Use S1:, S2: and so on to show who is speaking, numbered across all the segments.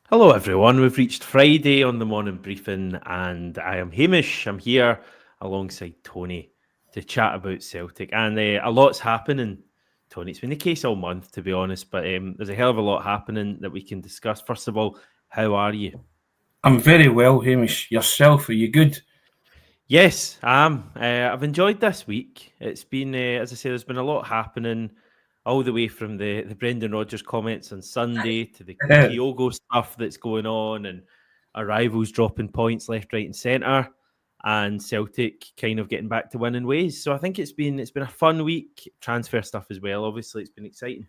S1: Hello, everyone. We've reached Friday on the morning briefing, and I am Hamish. I'm here alongside Tony to chat about Celtic, and a lot's happening. Tony, it's been the case all month, to be honest, but there's a hell of a lot happening that we can discuss. First of all, how are you?
S2: I'm very well, Hamish. Yourself, are you good?
S1: Yes, I am. I've enjoyed this week. It's been, as I say, there's been a lot happening, all the way from the Brendan Rodgers comments on Sunday to the Kyogo stuff that's going on, and our rivals dropping points left, right, and centre, and Celtic kind of getting back to winning ways. So I think it's been a fun week. Transfer stuff as well. Obviously, it's been exciting.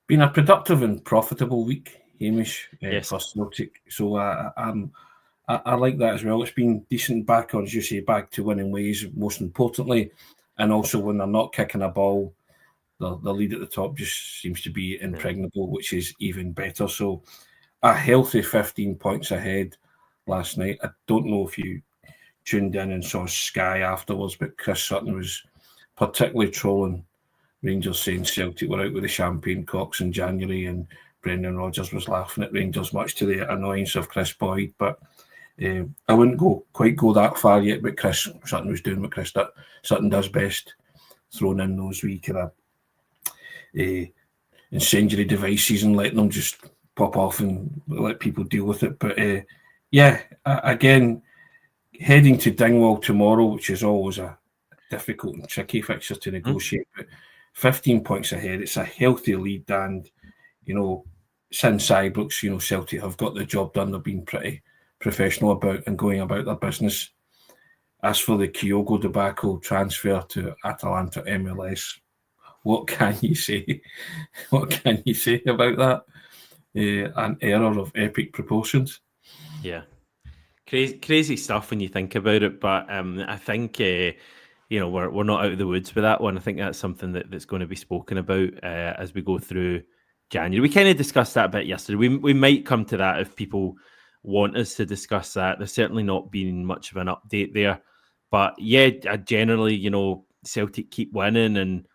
S2: Been a productive and profitable week, Hamish,
S1: Yes.
S2: for Celtic. So I like that as well. It's been decent back on, as you say, back to winning ways, most importantly. And also when they're not kicking a ball, the lead at the top just seems to be
S1: Yeah.
S2: impregnable, which is even better. So a healthy 15 points ahead last night. I don't know if you tuned in and saw Sky afterwards, but Chris Sutton was particularly trolling Rangers, saying Celtic were out with the champagne cocks in January, and Brendan Rodgers was laughing at Rangers, much to the annoyance of Chris Boyd. But I wouldn't quite go that far yet. But Chris Sutton was doing what Sutton does best, throwing in those wee kind of incendiary devices and letting them just pop off and let people deal with it. But again, heading to Dingwall tomorrow, which is always a difficult and tricky fixture to negotiate. But 15 points ahead, it's a healthy lead, and since Ibrox, Celtic have got the job done. They've been pretty professional about and going about their business. As for the Kyogo debacle transfer to Atalanta MLS, what can you say? What can you say about that? An error of epic proportions.
S1: Yeah. Crazy stuff when you think about it, but I think we're not out of the woods with that one. I think that's something that's going to be spoken about as we go through January. We kind of discussed that a bit yesterday. We might come to that if people want us to discuss that. There's certainly not been much of an update there, but yeah, generally, Celtic keep winning, and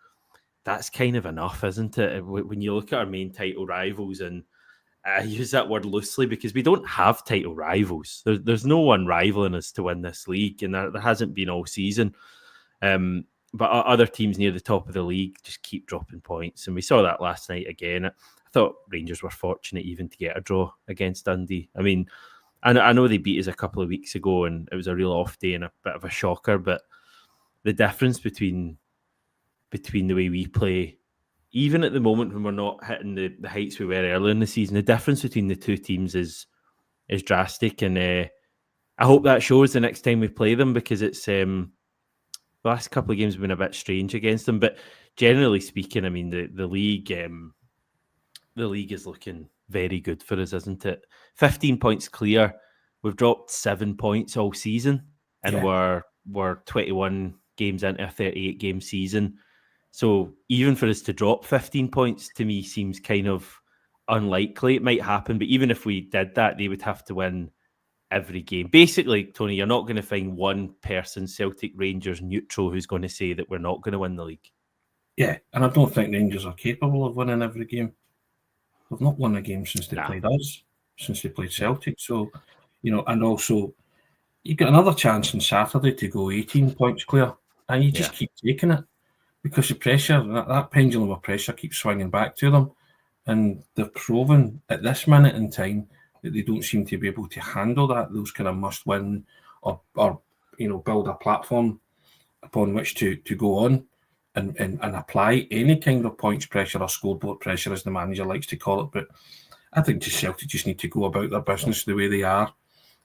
S1: that's kind of enough, isn't it? When you look at our main title rivals, and I use that word loosely because we don't have title rivals. There's no one rivaling us to win this league, and there hasn't been all season. But other teams near the top of the league just keep dropping points, and we saw that last night again. I thought Rangers were fortunate even to get a draw against Dundee. I mean, I know they beat us a couple of weeks ago, and it was a real off day and a bit of a shocker. But the difference between the way we play, even at the moment when we're not hitting the heights we were earlier in the season, the difference between the two teams is drastic, and I hope that shows the next time we play them, because it's the last couple of games have been a bit strange against them. But generally speaking, I mean the league is looking very good for us, isn't it? 15 points clear. We've dropped 7 points all season, and
S2: Yeah.
S1: we're 21 games into a 38 game season. So even for us to drop 15 points, to me, seems kind of unlikely. It might happen, but even if we did that, they would have to win every game. Basically, Tony, you're not going to find one person, Celtic, Rangers, neutral, who's going to say that we're not going to win the league.
S2: Yeah, and I don't think Rangers are capable of winning every game. They've not won a game since they
S1: Nah.
S2: played us, since they played
S1: Yeah.
S2: Celtic. So, and also you've got another chance on Saturday to go 18 points clear, and you
S1: Yeah.
S2: just keep taking it because the pressure, that pendulum of pressure keeps swinging back to them. And they've proven at this minute in time that they don't seem to be able to handle those kind of must win or build a platform upon which to go on and apply any kind of points pressure or scoreboard pressure, as the manager likes to call it. But I think Celtic just need to go about their business the way they are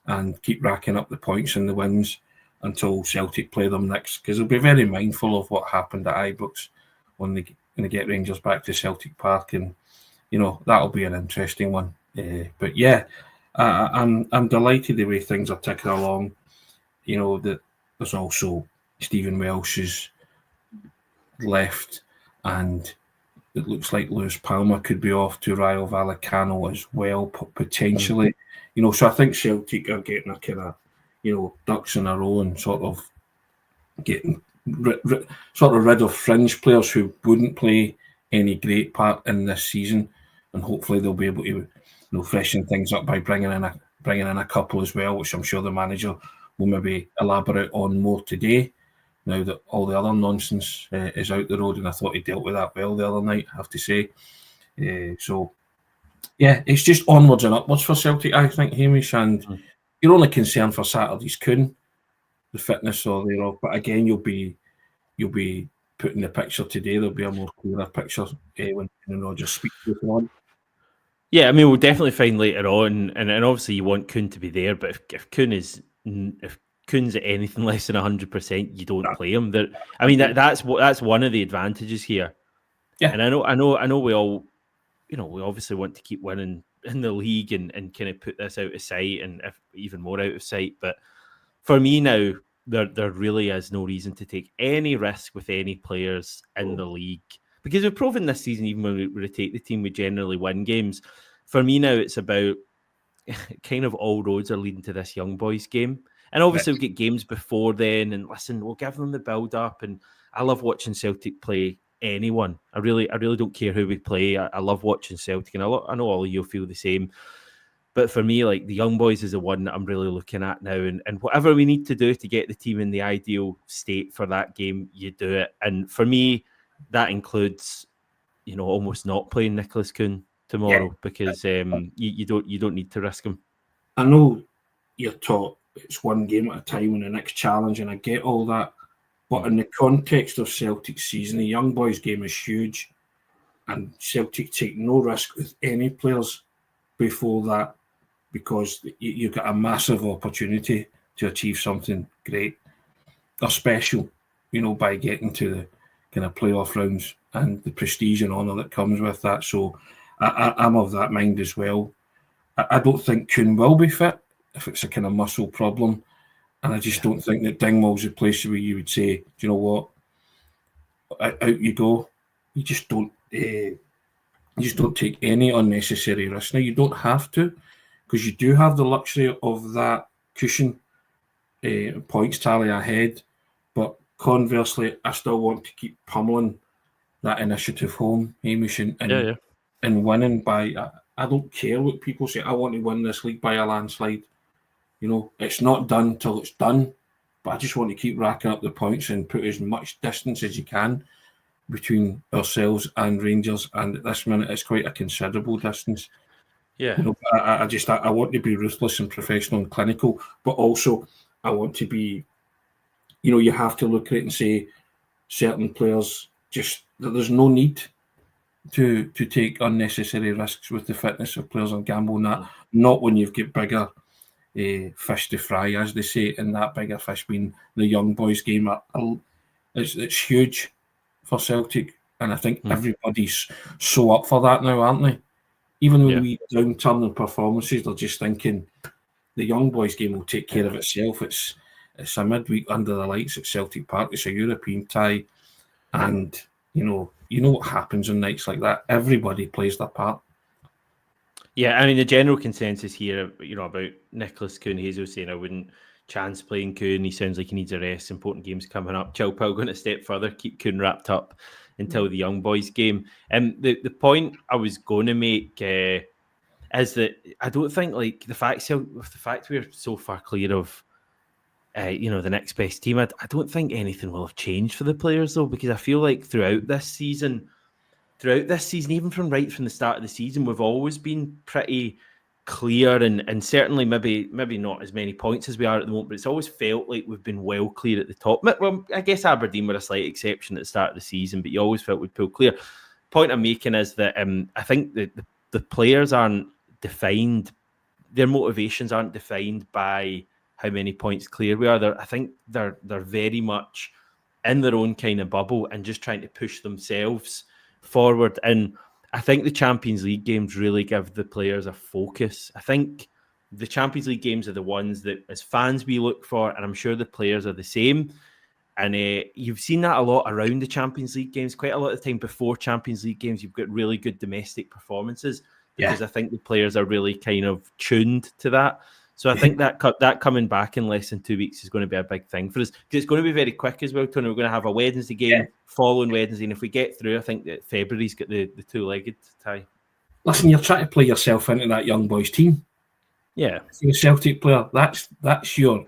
S2: and keep racking up the points and the wins until Celtic play them next, because they'll be very mindful of what happened at Ibrox when they get Rangers back to Celtic Park, and that'll be an interesting one. But yeah, I'm delighted the way things are ticking along. That there's also Stephen Welsh's left, and it looks like Lewis Palmer could be off to Rayo Vallecano as well, potentially. So I think Celtic are getting a kind of, ducks in a row and sort of getting rid of fringe players who wouldn't play any great part in this season, and hopefully they'll be able to freshen things up by bringing in a couple as well, which I'm sure the manager will maybe elaborate on more today. Now that all the other nonsense is out the road, and I thought he dealt with that well the other night, I have to say. So, yeah, it's just onwards and upwards for Celtic, I think, Hamish. And you're only concerned for Saturday's Kuhn, the fitness or thereof. But again, you'll be putting the picture today. There'll be a more clearer picture when Rodgers speaks later on.
S1: Yeah, I mean, we'll definitely find later on, and obviously you want Kuhn to be there, but if Kuhn's at anything less than 100%, you don't play him. I mean, that's one of the advantages here.
S2: Yeah,
S1: and I know we all, we obviously want to keep winning in the league and kind of put this out of sight, and if even more out of sight. But for me now, there really is no reason to take any risk with any players in the league, because we've proven this season, even when we rotate the team, we generally win games. For me now, it's about kind of all roads are leading to this young boys game. And obviously we'll get games before then, and listen, we'll give them the build up. And I love watching Celtic play anyone. I really don't care who we play. I love watching Celtic, and I know all of you feel the same. But for me, like, the young boys is the one that I'm really looking at now. And whatever we need to do to get the team in the ideal state for that game, you do it. And for me, that includes, almost not playing Nicholas Kuhn tomorrow, because you don't need to risk him.
S2: I know you're taught it's one game at a time and the next challenge, and I get all that. But in the context of Celtic's season, the young boys game is huge, and Celtic take no risk with any players before that, because you've got a massive opportunity to achieve something great or special, by getting to the kind of playoff rounds and the prestige and honour that comes with that. So I'm of that mind as well. I don't think Kuhn will be fit if it's a kind of muscle problem, and I just don't think that Dingwall's the place where you would say, do you know what, out you go. You just don't take any unnecessary risk. Now, you don't have to, because you do have the luxury of that cushion points tally ahead. But conversely, I still want to keep pummeling that initiative home, Hamish, and winning by. I don't care what people say. I want to win this league by a landslide. It's not done till it's done. But I just want to keep racking up the points and put as much distance as you can between ourselves and Rangers. And at this minute, it's quite a considerable distance.
S1: Yeah.
S2: I want to be ruthless and professional and clinical, but also I want to be, you have to look at it and say certain players, just that there's no need to take unnecessary risks with the fitness of players and gamble on that. Not when you've got bigger fish to fry, as they say, and that bigger fish being the young boys game. It's huge for Celtic, and I think everybody's so up for that now, aren't they? Even when we downturn in performances, they're just thinking the young boys game will take care of itself. It's a midweek under the lights at Celtic Park. It's a European tie, and you know what happens on nights like that. Everybody plays their part.
S1: Yeah, I mean, the general consensus here, about Nicholas Kuhn, Hazel saying I wouldn't chance playing Kuhn. He sounds like he needs a rest. Important games coming up. Chilpel going a step further, keep Kuhn wrapped up until the young boys game. The point I was going to make is that I don't think, like, the fact we're so far clear of the next best team, I don't think anything will have changed for the players, though, because I feel like throughout this season, even from the start of the season, we've always been pretty clear, and certainly maybe not as many points as we are at the moment, but it's always felt like we've been well clear at the top. Well, I guess Aberdeen were a slight exception at the start of the season, but you always felt we'd pull clear. Point I'm making is that I think that the players aren't defined, their motivations aren't defined by how many points clear we are. I think they're very much in their own kind of bubble and just trying to push themselves forward. And I think the Champions League games really give the players a focus. I think the Champions League games are the ones that as fans we look for, and I'm sure the players are the same. And you've seen that a lot around the Champions League games. Quite a lot of the time before Champions League games, you've got really good domestic performances, because I think the players are really kind of tuned to that. So I think that coming back in less than 2 weeks is going to be a big thing for us, because it's going to be very quick as well, Tony. We're going to have a Wednesday game following Wednesday, and if we get through, I think that February's got the two-legged tie.
S2: listen, you're trying to play yourself into that young boys team.
S1: Yeah.
S2: If you're a Celtic player, that's your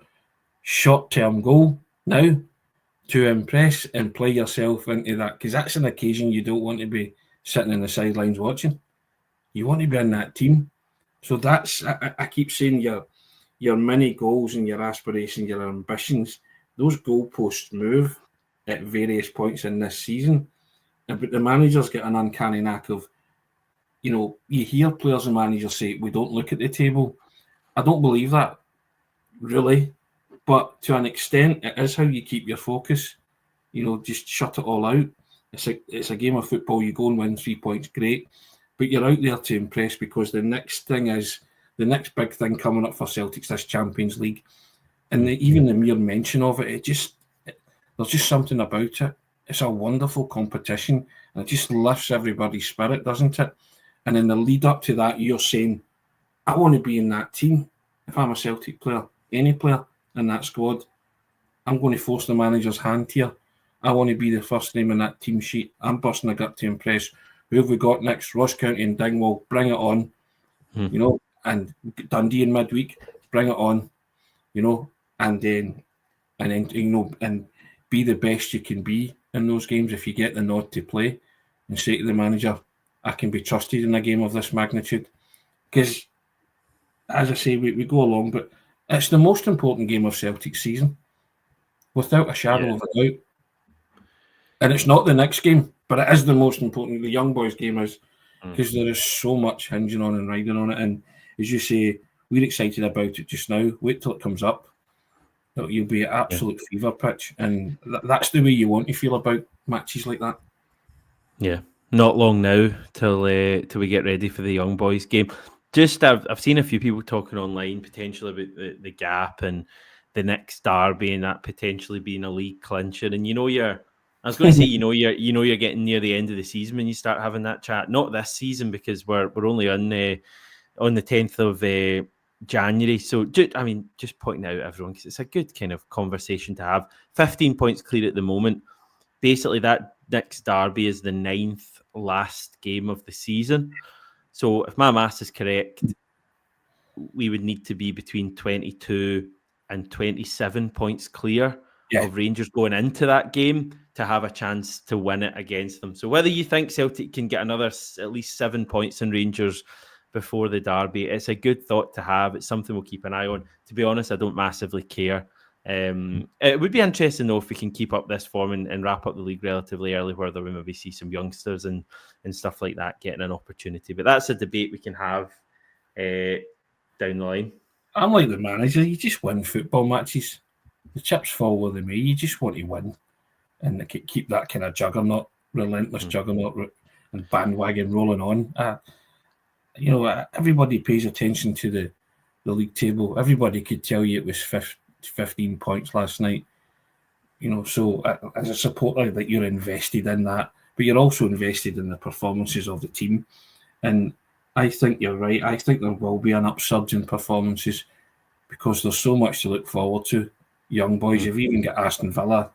S2: short-term goal now, to impress and play yourself into that, because that's an occasion you don't want to be sitting in the sidelines watching. You want to be in that team. So that's, I keep saying, your mini goals and your aspirations, your ambitions, those goalposts move at various points in this season. But the managers get an uncanny knack of, you hear players and managers say, we don't look at the table. I don't believe that, really. But to an extent, it is how you keep your focus. Just shut it all out. It's a game of football. You go and win 3 points, great. But you're out there to impress, because the next big thing coming up for Celtics, this Champions League. And even the mere mention of it, there's just something about it. It's a wonderful competition, and it just lifts everybody's spirit, doesn't it? And in the lead up to that, you're saying, I want to be in that team. If I'm a Celtic player, any player in that squad, I'm going to force the manager's hand here. I want to be the first name in that team sheet. I'm busting a gut to impress. Who have we got next? Ross County and Dingwall. Bring it on. And Dundee in midweek. Bring it on. And then and be the best you can be in those games. If you get the nod to play, and say to the manager, I can be trusted in a game of this magnitude. Because, as I say, we go along, but it's the most important game of Celtic's season, without a shadow of a doubt. And it's not the next game, but it is the most important. The young boys game is, because there is so much hinging on and riding on it. And as you say, we're excited about it just now. Wait till it comes up. You'll be at absolute fever pitch. And that's the way you want to feel about matches like that.
S1: Yeah, not long now till we get ready for the young boys game. Just I've seen a few people talking online potentially about the gap and the next derby and that potentially being a league clincher. And I was going to say, you're getting near the end of the season when you start having that chat. Not this season, because we're only on the 10th of January. So just pointing out everyone, because it's a good kind of conversation to have. 15 points clear at the moment. Basically, that next derby is the 9th last game of the season. So if my maths is correct, we would need to be between 22 and 27 points clear of Rangers going into that game to have a chance to win it against them. So whether you think Celtic can get another at least 7 points in Rangers before the derby, it's a good thought to have. It's something we'll keep an eye on. To be honest, I don't massively care. It would be interesting though if we can keep up this form and wrap up the league relatively early, where we maybe see some youngsters and stuff like that getting an opportunity. But that's a debate we can have down the line.
S2: I'm like the manager. You just win football matches. The chips fall where they may. You just want to win and keep that kind of juggernaut, relentless juggernaut and bandwagon rolling on. Everybody pays attention to the league table. Everybody could tell you it was 15 points last night. So as a supporter, that you're invested in that, but you're also invested in the performances of the team. And I think you're right. I think there will be an upsurge in performances, because there's so much to look forward to. Young boys, you've even got Aston Villa.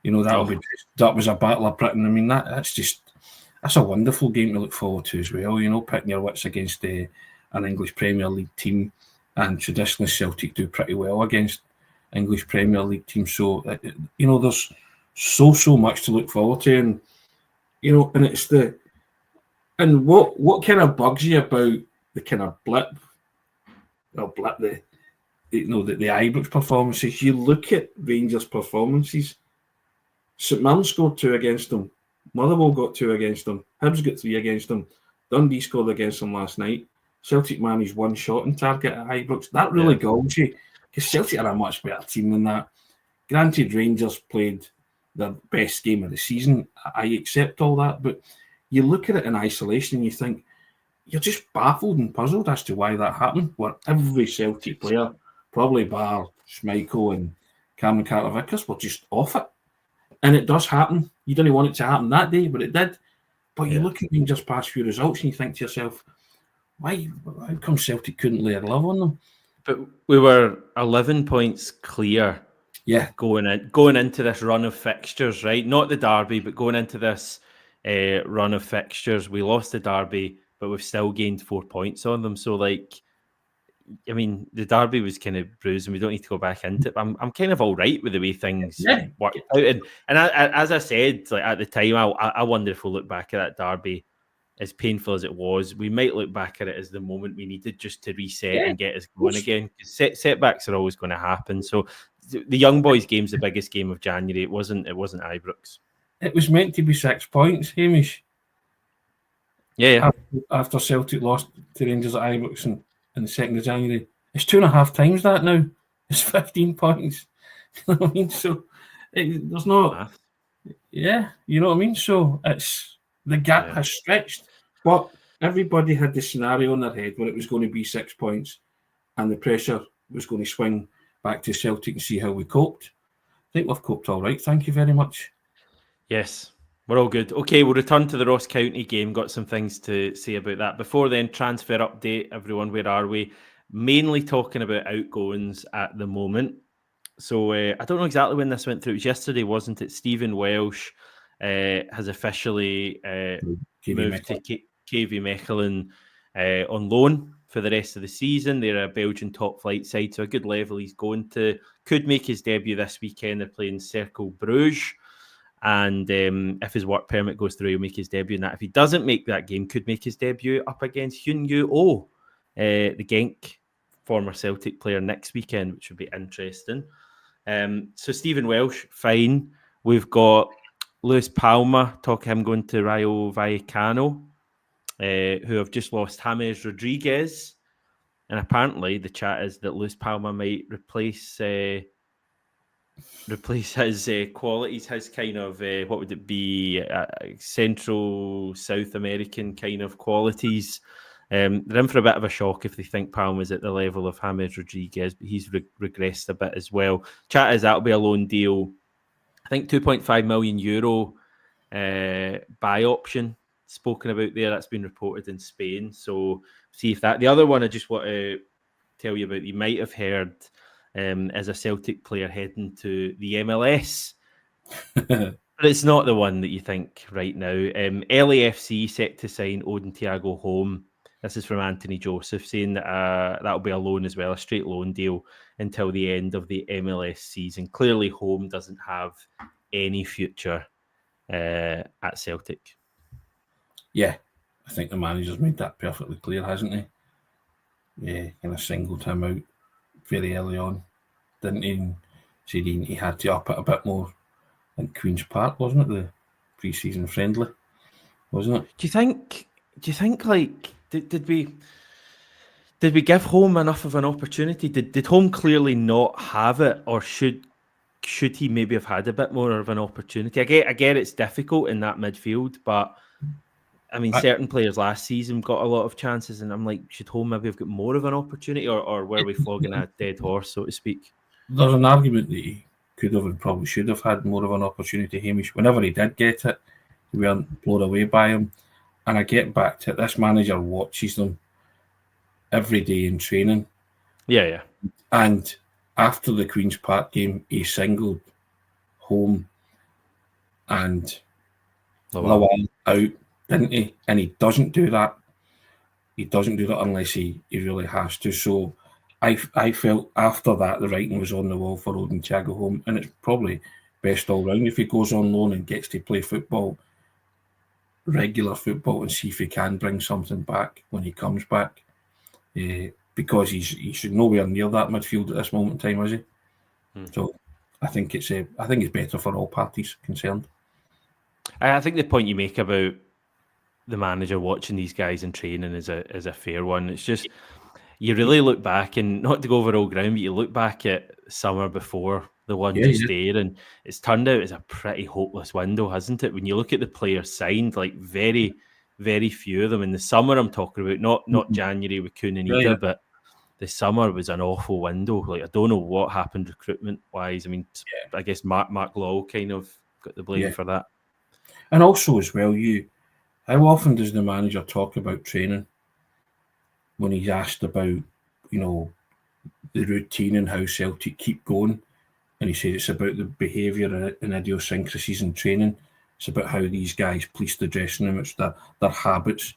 S2: That was a battle of Britain. That's a wonderful game to look forward to as well. Picking your wits against an English Premier League team, and traditionally Celtic do pretty well against English Premier League teams. So there's so much to look forward to, and and it's and what kind of bugs you about the kind of blip the Ibrox performances. You look at Rangers performances. St Mirren scored 2 against them. Motherwell got 2 against them. Hibs got 3 against them. Dundee scored against them last night. Celtic managed 1 shot on target at Ibrox. That really galls you, because Celtic are a much better team than that. Granted, Rangers played their best game of the season. I accept all that, but you look at it in isolation and you think, you're just baffled and puzzled as to why that happened, where every Celtic player, probably bar Schmeichel and Cameron Carter-Vickers, were just off it. And it does happen. You didn't want it to happen that day, but it did. But you look at Rangers' past few results and you think to yourself, how come Celtic couldn't lay a glove on them?
S1: But we were 11 points clear going into this run of fixtures, right? Not the derby, but going into this run of fixtures. We lost the derby, but we've still gained 4 points on them. So, like, I mean, the derby was kind of bruised, and we don't need to go back into it. But I'm kind of all right with the way things worked out. And as I said, like at the time, I wonder if we'll look back at that derby, as painful as it was, we might look back at it as the moment we needed just to reset and get us going again. Setbacks are always going to happen. So the young boys' game's the biggest game of January. It wasn't Ibrox.
S2: It was meant to be 6 points, Hamish.
S1: Yeah.
S2: After Celtic lost to Rangers at Ibrox in the 2nd of January. It's 2.5 times that now. It's 15 points. You know what I mean? So there's no... Yeah, you know what I mean? So it's... The gap has stretched. But everybody had the scenario in their head where it was going to be 6 points and the pressure was going to swing back to Celtic and see how we coped. I think we've coped all right. Thank you very much.
S1: Yes, we're all good. Okay, we'll return to the Ross County game. Got some things to say about that. Before then, transfer update, everyone. Where are we? Mainly talking about outgoings at the moment. So I don't know exactly when this went through. It was yesterday, wasn't it? Stephen Welsh has officially moved to KV Mechelen on loan for the rest of the season. They're a Belgian top flight side, so a good level he's going to. Could make his debut this weekend. They're playing Cercle Bruges. And if his work permit goes through, he'll make his debut in that. If he doesn't make that game, could make his debut up against Hyun-Yoo the Genk former Celtic player next weekend, which would be interesting. So Stephen Welsh, fine. We've got Luis Palma, talk him going to Rayo Vallecano, who have just lost James Rodriguez. And apparently the chat is that Luis Palma might replace his qualities, his kind of, what would it be, Central South American kind of qualities. They're in for a bit of a shock if they think Palma's at the level of James Rodriguez, but he's regressed a bit as well. Chat is that'll be a loan deal. I think €2.5 million buy option spoken about there. That's been reported in Spain. So see if that. The other one I just want to tell you about, you might have heard, as a Celtic player heading to the MLS. But it's not the one that you think right now. LAFC set to sign Odin Thiago home. This is from Anthony Joseph saying that that'll be a loan as well, a straight loan deal until the end of the MLS season. Clearly, home doesn't have any future at Celtic.
S2: Yeah, I think the manager's made that perfectly clear, hasn't he? Yeah, kind of singled him out very early on, didn't he? And said he had to up it a bit more. In Queen's Park, wasn't it, the pre-season friendly? Wasn't it?
S1: Do you think like did we give home enough of an opportunity? Did home clearly not have it, or should he maybe have had a bit more of an opportunity? I get it's difficult in that midfield, but I mean, certain players last season got a lot of chances, and I'm like, should home maybe have got more of an opportunity, or were we flogging a dead horse, so to speak?
S2: There's an argument that he could have and probably should have had more of an opportunity, Hamish. Whenever he did get it, we weren't blown away by him. And I get back to it, this manager watches them every day in training.
S1: Yeah.
S2: And after the Queen's Park game, he singled home and Lawal out, didn't he? And he doesn't do that. He doesn't do that unless he really has to. So I felt after that the writing was on the wall for Odin Thiago home, and it's probably best all round if he goes on loan and gets to play football, regular football, and see if he can bring something back when he comes back. Because he's nowhere near that midfield at this moment in time, is he? So I think it's better for all parties concerned.
S1: I think the point you make about the manager watching these guys in training is a fair one. It's just, you really look back, and not to go over old ground, but you look back at summer before the one there, and it's turned out as a pretty hopeless window, hasn't it? When you look at the players signed, like very, very few of them in the summer. I'm talking about not January with Kuhn and Ida, but the summer was an awful window. Like, I don't know what happened recruitment wise. I mean, I guess Mark Law kind of got the blame for that.
S2: And also as well, how often does the manager talk about training when he's asked about, the routine and how Celtic keep going? And he said it's about the behaviour and idiosyncrasies in training. It's about how these guys police the dressing room. It's their habits.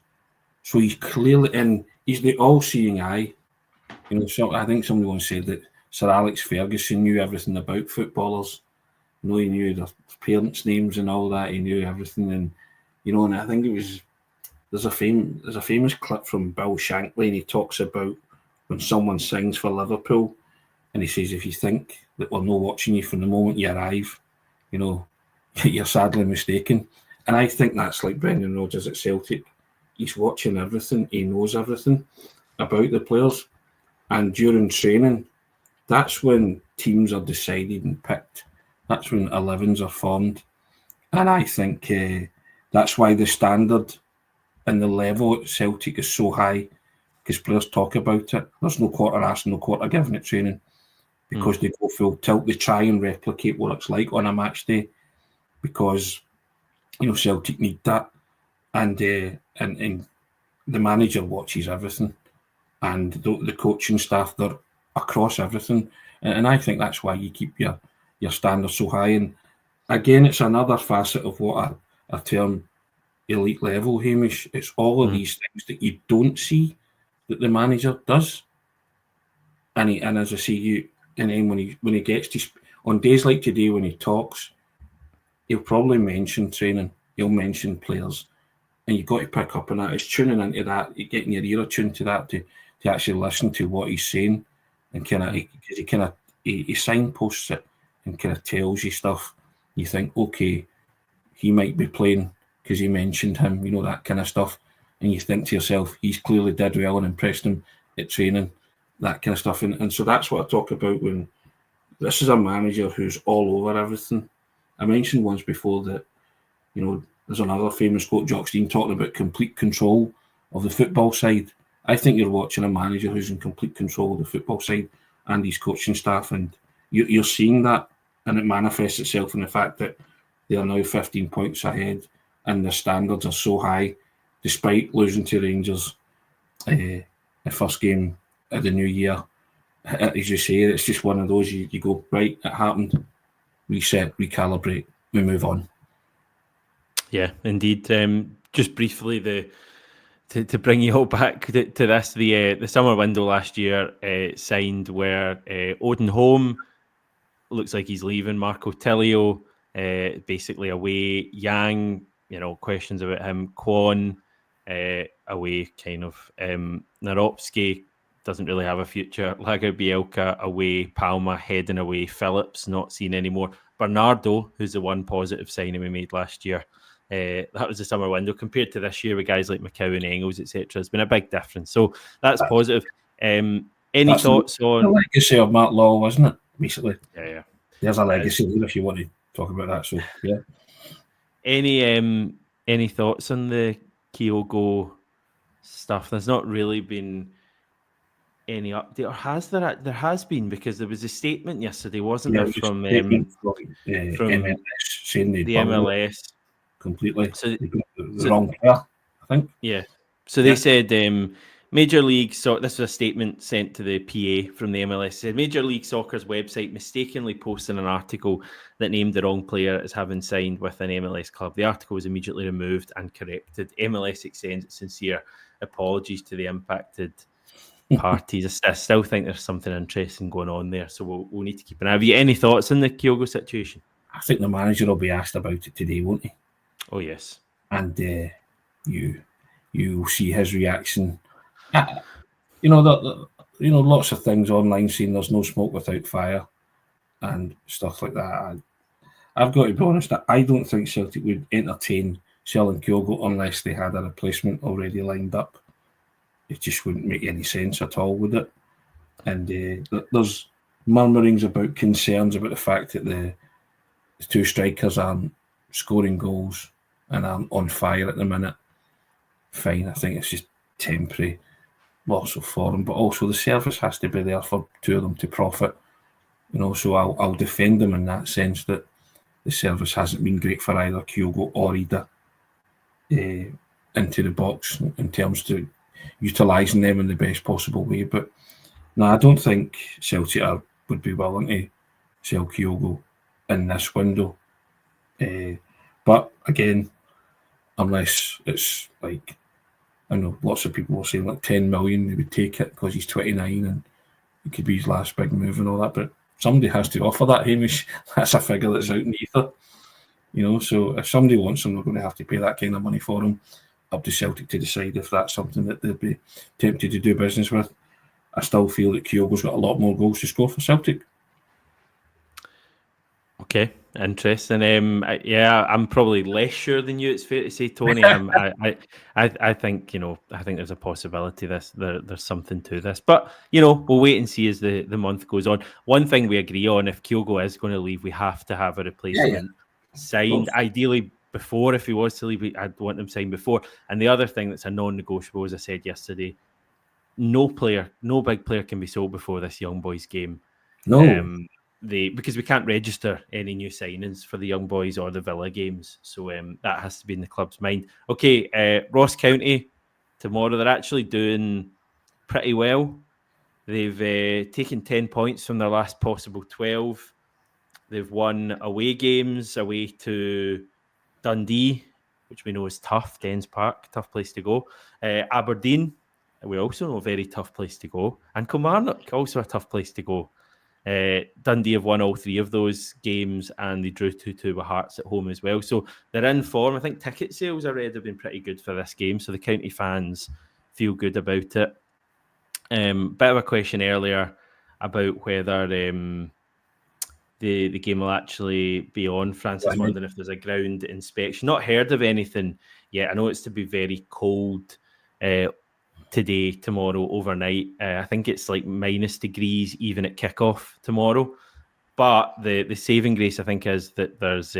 S2: So he's clearly in. He's the all-seeing eye. You know, so I think somebody once said that Sir Alex Ferguson knew everything about footballers. You know, he knew their parents' names and all that. He knew everything, and you know, and I think it was there's a famous clip from Bill Shankly, and he talks about when someone sings for Liverpool, and he says if you think that we're not watching you from the moment you arrive, you know, you're sadly mistaken. And I think that's like Brendan Rodgers at Celtic. He's watching everything. He knows everything about the players. And during training, that's when teams are decided and picked. That's when 11s are formed. And I think that's why the standard and the level at Celtic is so high, because players talk about it. There's no quarter asking, no quarter giving at training, because they go full tilt. They try and replicate what it's like on a match day, because you know Celtic need that, and the manager watches everything, and the coaching staff, they're across everything, and I think that's why you keep your standards so high. And again, it's another facet of what I term elite level, Hamish. It's all of these things that you don't see that the manager does, and as I say, and then when he gets to on days like today when he talks, he'll probably mention training, he'll mention players, and you've got to pick up on that. It's tuning into that, getting your ear attuned to that to actually listen to what he's saying, and because he signposts it and kind of tells you stuff. You think, okay, he might be playing because he mentioned him, you know, that kind of stuff, and you think to yourself, he's clearly did well and impressed him at training, that kind of stuff, and so that's what I talk about when this is a manager who's all over everything. I mentioned once before that, you know, there's another famous quote, Jock Stein, talking about complete control of the football side. I think you're watching a manager who's in complete control of the football side and his coaching staff, and you're seeing that, and it manifests itself in the fact that they are now 15 points ahead, and the standards are so high, despite losing to Rangers the first game of the new year. As you say, it's just one of those, you go, right, it happened, reset, recalibrate, we move on.
S1: Yeah, indeed. Just briefly, to bring you all back to this, the summer window last year signed where Odin Holm looks like he's leaving, Marco Tilio basically away, Yang, you know, questions about him, Kwon away, kind of, Naropsky doesn't really have a future, Lager Bielka away, Palma heading away, Phillips not seen anymore, Bernardo, who's the one positive signing we made last year. That was the summer window compared to this year with guys like McCowan, Engels, etc. It's been a big difference. So that's positive. Any thoughts on
S2: the legacy of Matt Law, wasn't it? Recently,
S1: yeah.
S2: There's a legacy there if you want to talk about that. So yeah.
S1: Any thoughts on the Kyogo stuff? There's not really been any update, or has there? There has been, because there was a statement yesterday, wasn't there, from
S2: MLS saying
S1: the MLS
S2: completely.
S1: So
S2: the wrong player, I think.
S1: Yeah. So they said Major League Soccer, this was a statement sent to the PA from the MLS, said Major League Soccer's website mistakenly posted an article that named the wrong player as having signed with an MLS club. The article was immediately removed and corrected. MLS extends its sincere apologies to the impacted parties. I still think there's something interesting going on there, so we'll need to keep an eye. Have you any thoughts on the Kyogo situation?
S2: I think the manager will be asked about it today, won't he?
S1: Oh, yes.
S2: And you see his reaction. Lots of things online saying there's no smoke without fire and stuff like that. I've got to be honest, I don't think Celtic would entertain selling Kyogo unless they had a replacement already lined up. It just wouldn't make any sense at all, would it? And there's murmurings about concerns about the fact that the two strikers aren't scoring goals and aren't on fire at the minute. Fine, I think it's just temporary loss of form, but also the service has to be there for two of them to profit. So I'll defend them in that sense, that the service hasn't been great for either Kyogo or Ida into the box in terms to utilising them in the best possible way. But no, I don't think Celtic would be willing to sell Kyogo in this window. But again, unless it's like I know lots of people were saying like 10 million, they would take it because he's 29 and it could be his last big move and all that. But somebody has to offer that, Hamish. That's a figure that's out in the ether. So if somebody wants him, they're going to have to pay that kind of money for him. Up to Celtic to decide if that's something that they'd be tempted to do business with. I still feel that Kyogo's got a lot more goals to score for Celtic.
S1: Okay, interesting. I'm probably less sure than you. It's fair to say, Tony. I think I think there's a possibility there's something to this, but we'll wait and see as the month goes on. One thing we agree on: if Kyogo is going to leave, we have to have a replacement signed. Ideally, before, if he was to leave, I'd want him signed before. And the other thing that's a non-negotiable, as I said yesterday, no big player can be sold before this young boys game.
S2: No.
S1: Because we can't register any new signings for the young boys or the Villa games. So that has to be in the club's mind. Okay, Ross County, tomorrow, they're actually doing pretty well. They've taken 10 points from their last possible 12. They've won away games, away to Dundee, which we know is tough. Dens Park, tough place to go. Aberdeen, we also know a very tough place to go. And Kilmarnock, also a tough place to go. Dundee have won all three of those games and they drew 2-2 with Hearts at home as well. So they're in form. I think ticket sales already have been pretty good for this game. So the county fans feel good about it. Bit of a question earlier about whether the game will actually be on. Francis wondering if there's a ground inspection. Not heard of anything yet. I know it's to be very cold today, tomorrow, overnight. I think it's like minus degrees even at kickoff tomorrow. But the saving grace, I think, is that there's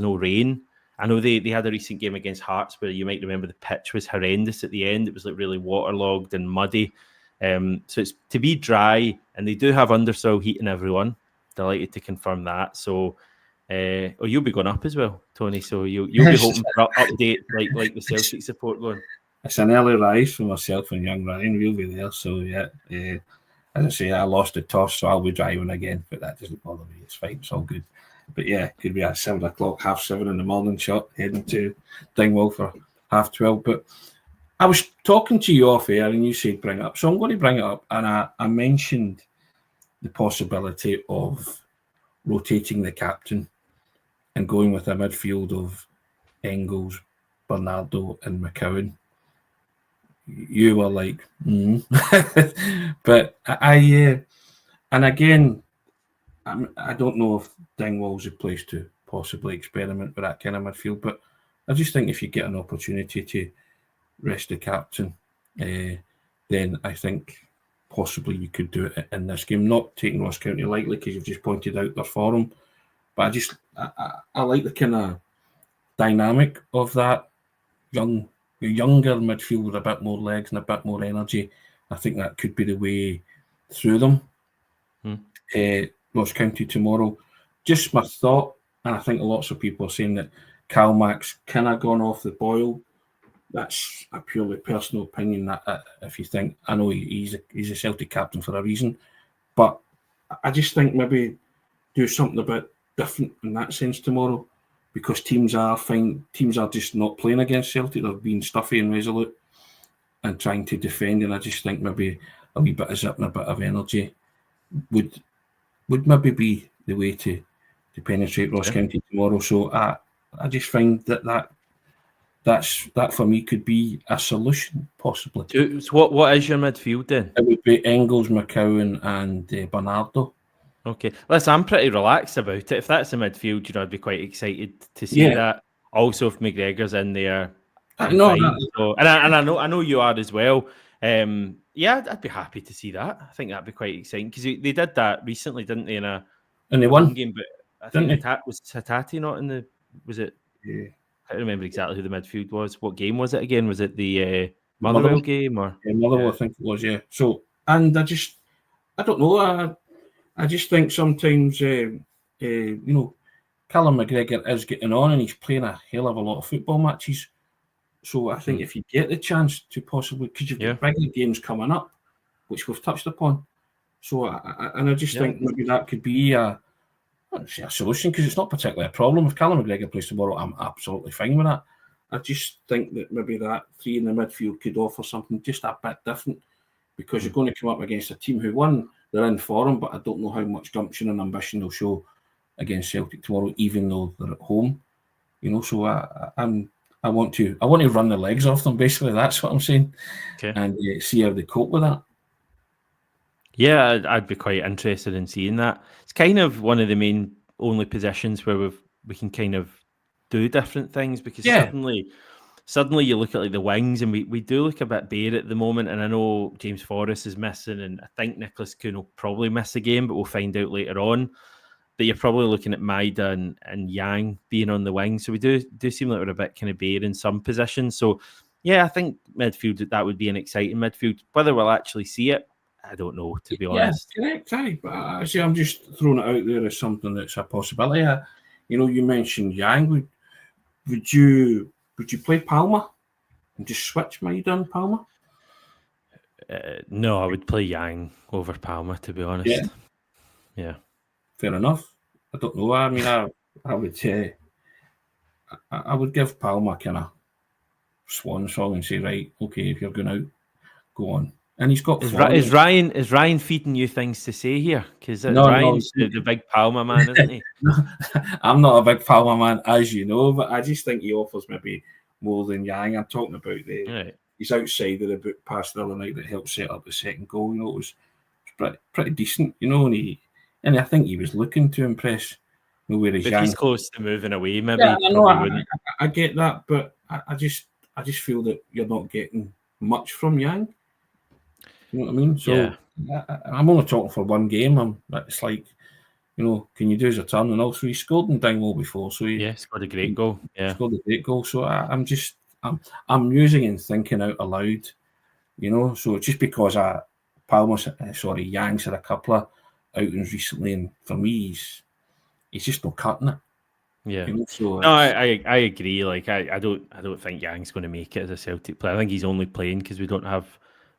S1: no rain. I know they had a recent game against Hearts where you might remember the pitch was horrendous at the end. It was like really waterlogged and muddy. So it's to be dry, and they do have undersoil heating, everyone. Delighted to confirm that. So you'll be going up as well, Tony. So you'll be hoping for update like the Celtic support going.
S2: It's an early rise for myself and young Ryan. We'll be there. So as I say, I lost the toss, so I'll be driving again. But that doesn't bother me. It's fine. It's all good. But yeah, could be at 7 o'clock, 7:30 in the morning shot, heading to Dingwall for 12:30. But I was talking to you off air, and you said bring it up. So I'm going to bring it up, and I mentioned the possibility of rotating the captain and going with a midfield of Engels, Bernardo and McCowan. You were like, but and again, I don't know if Dingwall's a place to possibly experiment with that kind of midfield, but I just think if you get an opportunity to rest the captain, then I think possibly you could do it in this game. Not taking Ross County lightly because you've just pointed out their form, but I like the kind of dynamic of that younger midfield with a bit more legs and a bit more energy. I think that could be the way through them. Ross County tomorrow. Just my thought, and I think lots of people are saying that Calmack's kind of gone off the boil. That's a purely personal opinion. That if you think, I know he's a Celtic captain for a reason, but I just think maybe do something a bit different in that sense tomorrow, because teams are just not playing against Celtic. They're being stuffy and resolute and trying to defend, and I just think maybe a wee bit of zip and a bit of energy would maybe be the way to penetrate Ross County tomorrow. So I just find that for me could be a solution, possibly.
S1: So what is your midfield then?
S2: It would be Engels, McCowan and Bernardo.
S1: Okay. Listen, I'm pretty relaxed about it. If that's the midfield, I'd be quite excited to see that. Also, if McGregor's in there, I know you are as well. I'd be happy to see that. I think that'd be quite exciting because they did that recently, didn't they? And
S2: they won
S1: game, but I think was Hatate not in the? Was it? Yeah. I don't remember exactly who the midfield was. What game was it again? Was it the Motherwell game or?
S2: Yeah, Motherwell, I think it was. Yeah. So, and I don't know. I just think sometimes, Callum McGregor is getting on and he's playing a hell of a lot of football matches. So I think if you get the chance to possibly, because you've got big games coming up, which we've touched upon. So I just think maybe that could be a solution, because it's not particularly a problem. If Callum McGregor plays tomorrow, I'm absolutely fine with that. I just think that maybe that three in the midfield could offer something just a bit different, because you're going to come up against a team who won, they're in form, but I don't know how much gumption and ambition they'll show against Celtic tomorrow, even though they're at home. So I want to run the legs off them. Basically, that's what I'm saying, and see how they cope with that.
S1: Yeah, I'd be quite interested in seeing that. It's kind of one of the only positions where we can kind of do different things, because suddenly you look at like the wings, and we do look a bit bare at the moment. And I know James Forrest is missing, and I think Nicholas Kuhn will probably miss a game, but we'll find out later on. But you're probably looking at Maida and Yang being on the wing. So we do seem like we're a bit kind of bare in some positions. So yeah, I think midfield, that would be an exciting midfield. Whether we'll actually see it, I don't know, to be honest.
S2: Yeah, correct. But actually, I'm just throwing it out there as something that's a possibility. You mentioned Yang. Would you play Palmer and just switch Maida and Palmer?
S1: No, I would play Yang over Palmer, to be honest. Yeah.
S2: Fair enough. I don't know. I mean, I would say I would give Palmer kind of swan song and say, right, okay, if you're going out, go on. And he's got.
S1: Is Ryan feeding you things to say here? Because Ryan's the big Palmer man, isn't he?
S2: I'm not a big Palmer man, as you know, but I just think he offers maybe more than Yang. I'm talking about he's outside of the book pass the other night that helped set up the second goal. It was pretty decent, and I think he was looking to impress. Whereas
S1: if
S2: Yang,
S1: he's close to moving away, maybe
S2: I get that, but I just feel that you're not getting much from Yang. You know what I mean? So I'm only talking for one game. It's like, can you do as a turn? And also he scored in Dingwall before, so he
S1: scored a great goal. Yeah,
S2: scored a great goal. So I'm musing and thinking out aloud. So just because Yang's had a couple of outings recently, and for me he's just not cutting it.
S1: Yeah, no, I agree. Like I don't think Yang's going to make it as a Celtic player. I think he's only playing because we don't have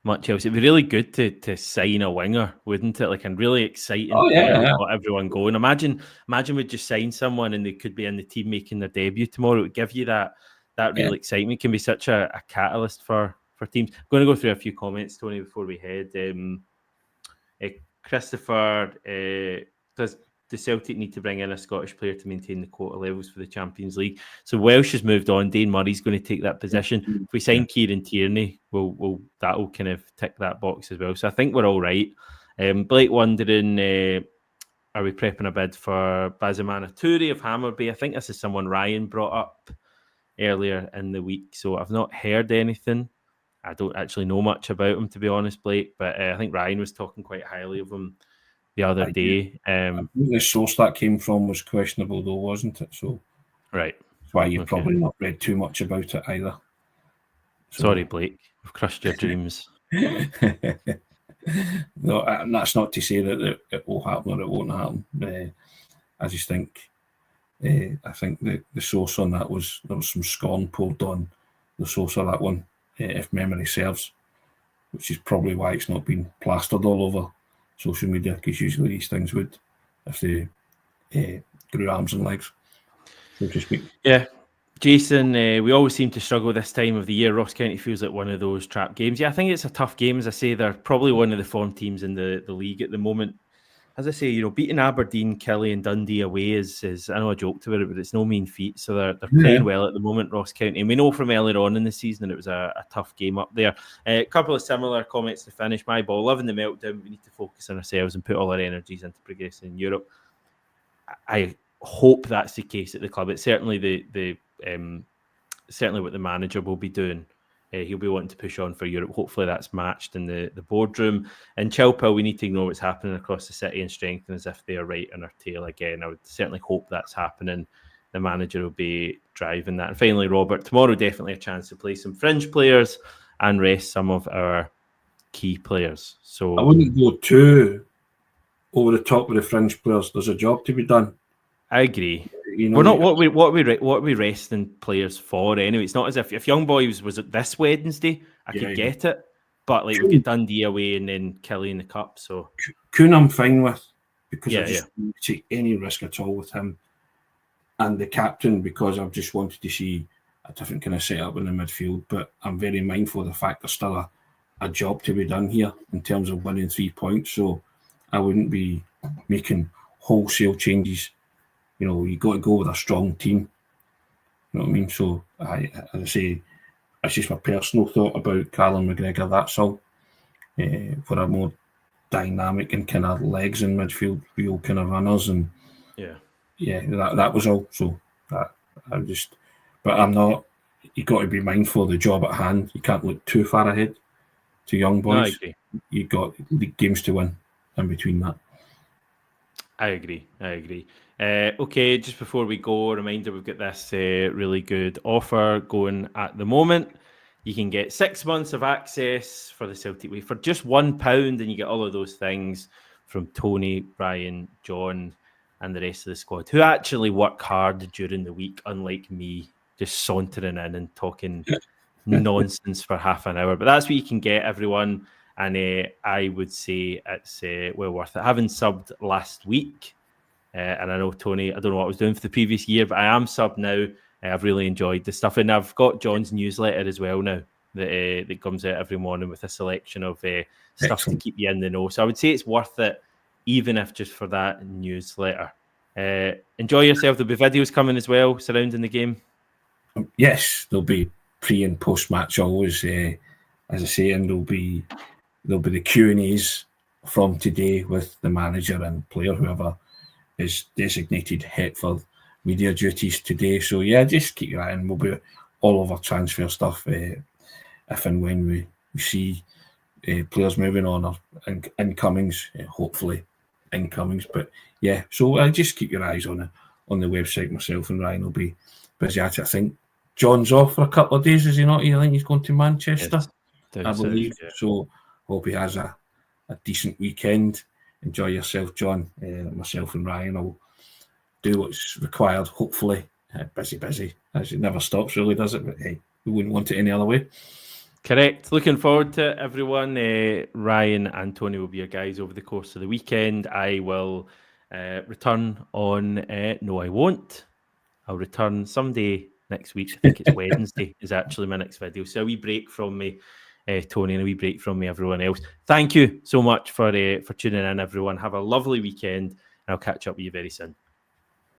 S1: much else. It'd be really good to sign a winger, wouldn't it? Like, and really exciting. Got everyone going. Imagine we just sign someone and they could be in the team making their debut tomorrow. It would give you that real excitement. It can be such a catalyst for teams. I'm going to go through a few comments, Tony, before we head. Christopher, does the Celtic need to bring in a Scottish player to maintain the quota levels for the Champions League? So Welsh has moved on. Dane Murray's going to take that position. If we sign Kieran Tierney, that'll kind of tick that box as well. So I think we're all right. Blake wondering, are we prepping a bid for Bazimana Toure of Hammarby? I think this is someone Ryan brought up earlier in the week. So I've not heard anything. I don't actually know much about him, to be honest, Blake. But I think Ryan was talking quite highly of him the other day.
S2: I think the source that came from was questionable, though, wasn't it? So
S1: right,
S2: that's why you've probably not read too much about it either.
S1: So, sorry, Blake, we've crushed your dreams.
S2: No, that's not to say that it will happen or it won't happen. I just think, I think the source on that there was some scorn poured on the source of that one, if memory serves, which is probably why it's not been plastered all over social media, because usually these things would, if they grew arms and legs, so to speak.
S1: Yeah. Jason, we always seem to struggle this time of the year. Ross County feels like one of those trap games. Yeah, I think it's a tough game. As I say, they're probably one of the form teams in the league at the moment. As I say, beating Aberdeen, Killie and Dundee away is I know I joked about it, but it's no mean feat. So they're playing well at the moment, Ross County. And we know from earlier on in the season that it was a tough game up there. A couple of similar comments to finish. My ball, loving the meltdown. We need to focus on ourselves and put all our energies into progressing in Europe. I hope that's the case at the club. It's certainly certainly what the manager will be doing. He'll be wanting to push on for Europe. Hopefully that's matched in the boardroom. In Chilpil, we need to ignore what's happening across the city and strengthen as if they are right on our tail again. I would certainly hope that's happening. The manager will be driving that. And finally, Robert, tomorrow definitely a chance to play some fringe players and rest some of our key players. So
S2: I wouldn't go too over the top with the fringe players. There's a job to be done.
S1: I agree. We're not what we resting players for anyway. It's not as if Young Boys was at this Wednesday, I could get it, but like we get Dundee away and then Killie in the cup. So
S2: Kuhn I'm fine with, because I just don't take any risk at all with him, and the captain because I've just wanted to see different kind of setup in the midfield. But I'm very mindful of the fact there's still a job to be done here in terms of winning 3 points. So I wouldn't be making wholesale changes. You got to go with a strong team. You know what I mean? So as I say, it's just my personal thought about Callum McGregor. That's all. For a more dynamic and kind of legs in midfield, real kind of runners, and that was all. So but I'm not. You got to be mindful of the job at hand. You can't look too far ahead to young boys.
S1: No, I agree.
S2: You got league games to win in between that.
S1: I agree. Okay, just before we go, a reminder, we've got this really good offer going at the moment. You can get 6 months of access for the Celtic Way for just £1, and you get all of those things from Tony, Brian, John, and the rest of the squad, who actually work hard during the week, unlike me, just sauntering in and talking nonsense for half an hour. But that's what you can get, everyone. And I would say it's well worth it. Having subbed last week, and I know, Tony, I don't know what I was doing for the previous year, but I am subbed now. I've really enjoyed the stuff. And I've got John's newsletter as well now that comes out every morning with a selection of stuff to keep you in the know. So I would say it's worth it, even if just for that newsletter. Enjoy yourself. There'll be videos coming as well surrounding the game.
S2: Yes, there'll be pre and post match always, as I say, and there'll be the Q&As from today with the manager and player, whoever is designated head for media duties today. So yeah, just keep your eye on. We'll be all over transfer stuff if and when we see players moving on or incomings, hopefully incomings. But yeah, so just keep your eyes on the website. Myself and Ryan will be busy at it. I think John's off for a couple of days, is he not? I think he's going to Manchester, yes, I believe. Yeah. So hope he has a decent weekend. Enjoy yourself, John. Myself and Ryan will do what's required, hopefully. Busy, as it never stops, really, does it? But hey, we wouldn't want it any other way.
S1: Correct. Looking forward to it, everyone. Ryan and Tony will be your guys over the course of the weekend. I will return on... no, I won't. I'll return someday next week. I think it's Wednesday is actually my next video. So a wee break from me, Tony, and a wee break from me, everyone else. Thank you so much for tuning in, everyone. Have a lovely weekend, and I'll catch up with you very soon.